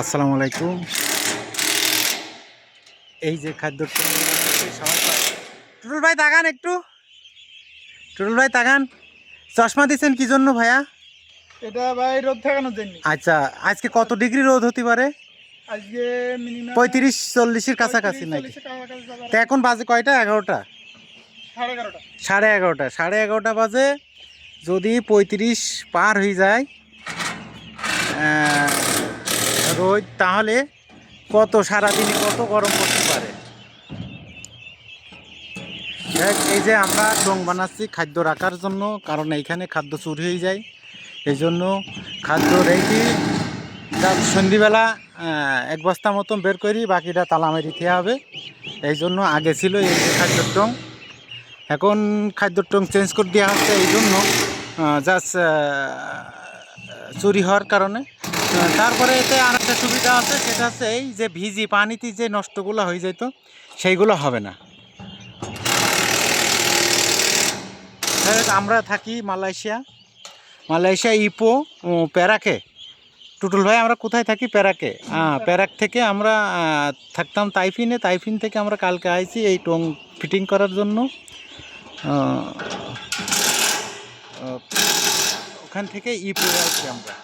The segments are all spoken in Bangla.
আসসালামু আলাইকুম। এই যে খাদ্য টুটুল ভাই তাকান একটু, টুটুল ভাই তাকান। চশমা দিচ্ছেন কি জন্য ভাইয়া? এটা ভাই রোদ ঠেকানোর জন্য। আচ্ছা, আজকে কত ডিগ্রি রোদ হতে পারে? আজকে মিনিমাম 35-40-এর কাছাকাছি নাকি? 35-40 কাছাকাছি যাবে। তো এখন বাজে কয়টা? 11টা। 11:30। সাড়ে এগারোটা বাজে। যদি 35 পার হয়ে যায় রোদ, তাহলে কত সারাদিনে কত গরম পড়তে পারে। দেখ, এই যে আমরা টং বানাচ্ছি খাদ্য রাখার জন্য, কারণ এইখানে খাদ্য চুরি হয়ে যায়। এই জন্য খাদ্য রেখে যার সন্ধিবেলা এক বস্তা মতন বের করি, বাকিটা তালা মেরে দিতে হবে। এই জন্য আগে ছিল এই যে খাদ্যর টং, এখন খাদ্যর টং চেঞ্জ করে দেওয়া হচ্ছে। এই জন্য জাস্ট চুরি হওয়ার কারণে। তারপরে এতে আর একটা সুবিধা আছে, সেটা হচ্ছে এই যে ভিজি পানিতে যে নষ্টগুলো হয়ে যেত সেইগুলো হবে না। আমরা থাকি মালয়েশিয়া ইপো প্যারাকে। টুটুল ভাই, আমরা কোথায় থাকি? প্যারাকে। প্যারাক থেকে আমরা থাকতাম তাইফিন থেকে আমরা কালকে আইছি এই টং ফিটিং করার জন্য। ওখান থেকে ইপো আইছি আমরা।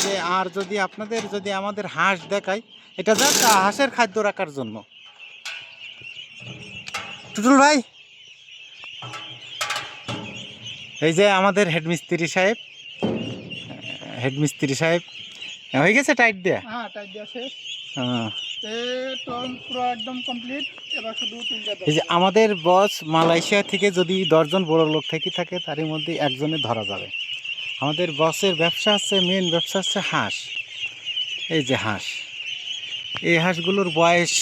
যে আর যদি আপনাদের আমাদের হাঁস দেখাই, এটা জাস্ট হাঁসের খাদ্য রাখার জন্য। টুটুল ভাই, এই যে আমাদের হেডমিস্ত্রি সাহেব হয়ে গেছে টাইট দেয়া। হ্যাঁ, টাইট দেওয়া শেষ। হ্যাঁ, টং পুরো একদম কমপ্লিট। এবার শুধু তুলতে দাও। এই যে আমাদের বস মালয়েশিয়া থেকে যদি 10 জন বড় লোক থেকে থাকে, তারই মধ্যে একজনের ধরা যাবে। আমাদের বসের ব্যবসা হচ্ছে, মেন ব্যবসা হচ্ছে হাঁস। এই যে হাঁস, এই হাঁসগুলোর বয়স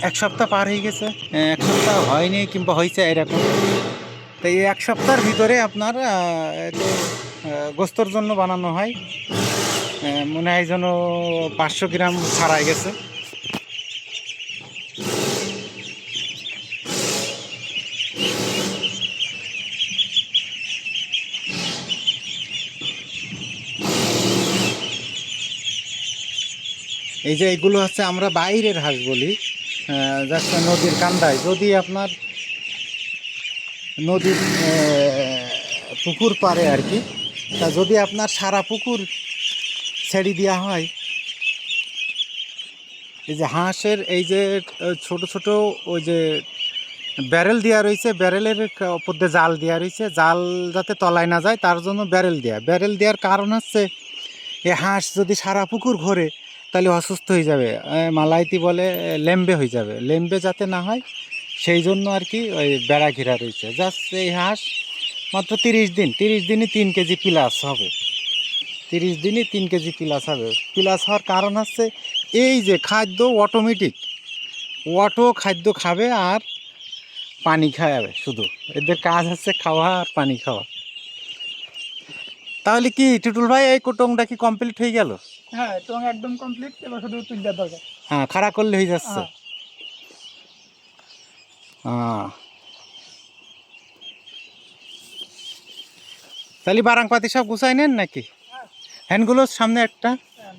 1 সপ্তাহ পার হয়ে গেছে, 1 সপ্তাহ হয়নি কিংবা হয়েছে এরকম। তো এই 1 সপ্তাহের ভিতরে আপনার গোস্তর জন্য বানানো হয়। মনে হয় যেন 500 গ্রাম ছাড়াই গেছে। এই যে এগুলো হচ্ছে আমরা বাইরের হাঁস বলি, যাচ্ছে নদীর কান্দায়। যদি আপনার নদীর পুকুর পারে আর কি, তা যদি আপনার সারা পুকুর ছেড়ে দেওয়া হয়, এই যে হাঁসের এই যে ছোট ছোট ওই যে ব্যারেল দেওয়া রয়েছে, ব্যারেলের ওপর দিয়ে জাল দেওয়া রয়েছে, জাল যাতে তলায় না যায় তার জন্য ব্যারেল দেওয়ার কারণ হচ্ছে, এই হাঁস যদি সারা পুকুর ঘোরে তাহলে অসুস্থ হয়ে যাবে, মালাইতি বলে লেম্বে হয়ে যাবে, লেম্বে যাতে না হয় সেই জন্য আর কি ওই বেড়া ঘেরা রয়েছে। জাস্ট এই হাঁস মাত্র 30 দিনে 3 কেজি প্লাস হবে। 30 দিনে 3 কেজি প্লাস হবে। প্লাস হওয়ার কারণ হচ্ছে এই যে খাদ্য অটোমেটিক খাদ্য খাবে আর পানি খাওয়াবে। শুধু এদের কাজ হচ্ছে খাওয়া আর পানি খাওয়া। তাহলে কি টুটুল ভাই, এই টংটা কি কমপ্লিট হয়ে গেল? হ্যাঁ, টং একদম কমপ্লিট। এবার শুধু তুলতে দরকার। হ্যাঁ, খাড়া করলে হয়ে যাচ্ছে। হ্যাঁ, তাহলে বারাংপাতি সব গুছাই নেন নাকি? হ্যান্ডগুলোর সামনে একটা। হ্যাঁ,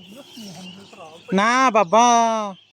না বাবা,